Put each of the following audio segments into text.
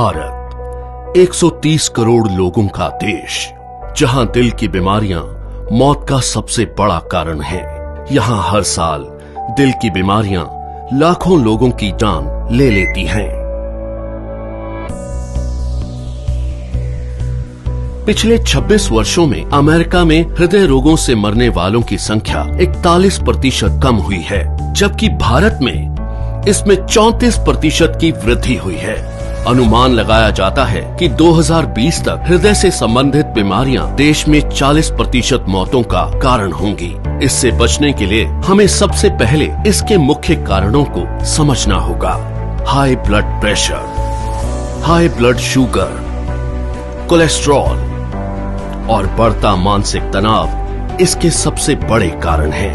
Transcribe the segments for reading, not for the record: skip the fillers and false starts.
भारत 130 करोड़ लोगों का देश, जहां दिल की बीमारियां मौत का सबसे बड़ा कारण है। यहां हर साल दिल की बीमारियां लाखों लोगों की जान ले लेती हैं। पिछले 26 वर्षों में अमेरिका में हृदय रोगों से मरने वालों की संख्या 41% कम हुई है, जबकि भारत में इसमें 34% की वृद्धि हुई है। अनुमान लगाया जाता है कि 2020 तक हृदय से संबंधित बीमारियां देश में 40% मौतों का कारण होंगी। इससे बचने के लिए हमें सबसे पहले इसके मुख्य कारणों को समझना होगा। High blood pressure, high blood sugar, cholesterol और बढ़ता मानसिक तनाव इसके सबसे बड़े कारण हैं।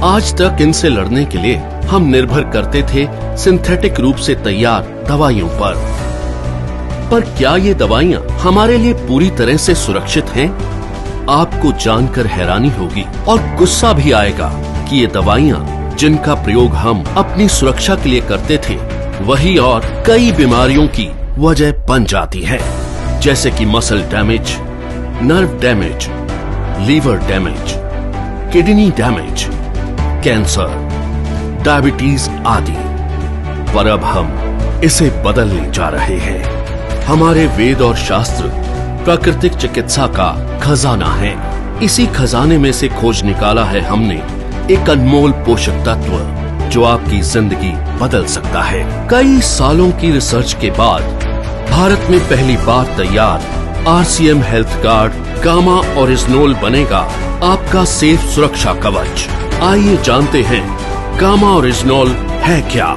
आज तक इनसे लड़ने के लिए हम निर्भर करते थे सिंथेटिक रूप से तैयार दवाइयों पर क्या ये दवाइयाँ हमारे लिए पूरी तरह से सुरक्षित हैं? आपको जानकर हैरानी होगी और गुस्सा भी आएगा कि ये दवाइयाँ जिनका प्रयोग हम अपनी सुरक्षा के लिए करते थे, वही और कई बीमारियों की वजह बन जाती है, जैसे कि muscle damage, nerve damage, liver damage, kidney damage, cancer, diabetes आदि। पर अब हम इसे बदलने जा रहे हैं। हमारे वेद और शास्त्र प्राकृतिक चिकित्सा का खजाना है। इसी खजाने में से खोज निकाला है हमने एक अनमोल पोषक तत्व जो आपकी जिंदगी बदल सकता है। कई सालों की रिसर्च के बाद भारत में पहली बार तैयार RCM हेल्थ गार्ड गामा ओरिजिनोल बनेगा आपका सेफ सुरक्षा कवच। आइए जानते हैं गामा ओरिजिनोल है क्या।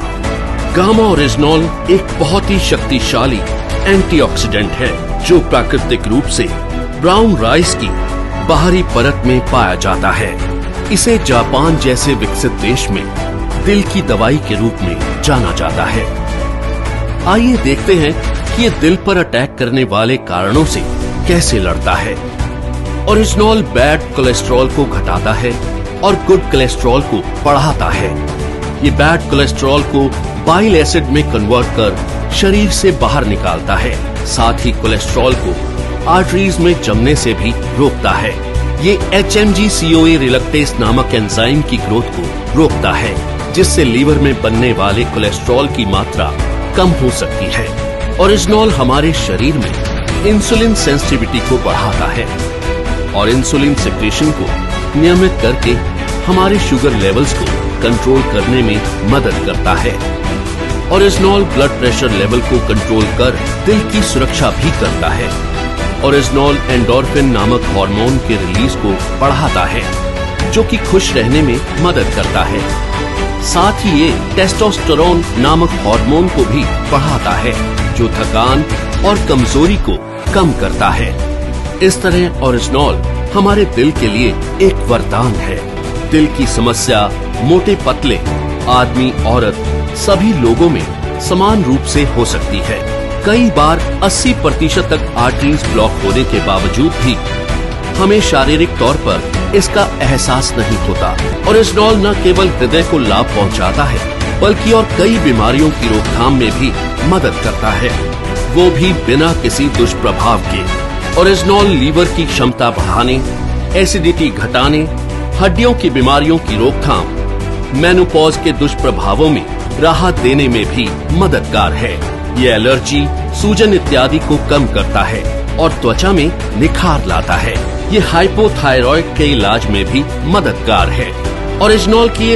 गामा ओरिजिनोल एक बहुत ही शक्तिशाली एंटीऑक्सीडेंट है जो प्राकृतिक रूप से ब्राउन राइस की बाहरी परत में पाया जाता है। इसे जापान जैसे विकसित देश में दिल की दवाई के रूप में जाना जाता है। आइए देखते हैं कि ये दिल पर अटैक करने वाले कारणों से कैसे लड़ता है। ओरिजिनोल बैड कोलेस्ट्रॉल को घटाता है और गुड कोलेस्ट्रॉल को बढ़ाता है। ये बैड कोलेस्ट्रॉल को बाइल एसिड में कन्वर्ट कर शरीर से बाहर निकालता है। साथ ही कोलेस्ट्रॉल को आर्टरीज में जमने से भी रोकता है। ये HMG-CoA रिलक्टेस नामक एंजाइम की ग्रोथ को रोकता है, जिससे लीवर में बनने वाले कोलेस्ट्रॉल की मात्रा कम हो सकती है। ओरिजिनोल हमारे शरीर में इंसुलिन सेंसिटिविटी को बढ़ाता है और इंसुलिन सिक्रेशन को नियमित करके हमारे शुगर लेवल्स को कंट्रोल करने में मदद करता है। ओरिजिनोल ब्लड प्रेशर लेवल को कंट्रोल कर दिल की सुरक्षा भी करता है। ओरिजिनोल एंडोर्फिन नामक हार्मोन के रिलीज को बढ़ाता है, जो कि खुश रहने में मदद करता है। साथ ही ये टेस्टोस्टेरोन नामक हार्मोन को भी बढ़ाता है, जो थकान और कमजोरी को कम करता है। इस तरह ओरिजिनोल हमारे दिल के लिए एक वरदान है। दिल की समस्या मोटे पतले, आदमी औरत सभी लोगों में समान रूप से हो सकती है। कई बार 80% तक आर्टरीज ब्लॉक होने के बावजूद भी हमें शारीरिक तौर पर इसका एहसास नहीं होता। ओरिजिनोल न केवल हृदय को लाभ पहुंचाता है, बल्कि और कई बीमारियों की रोकथाम में भी मदद करता है, वो भी बिना किसी दुष्प्रभाव के। ओरिजिनोल लीवर की क्षमता बढ़ाने, एसिडिटी घटाने, हड्डियों की बीमारियों की रोकथाम, मेनोपॉज के दुष्प्रभावों में राहत देने में भी मददगार है। ये एलर्जी, सूजन इत्यादि को कम करता है और त्वचा में निखार लाता है। ये हाइपोथायरॉइड के इलाज में भी मददगार है। ओरिजिनोल की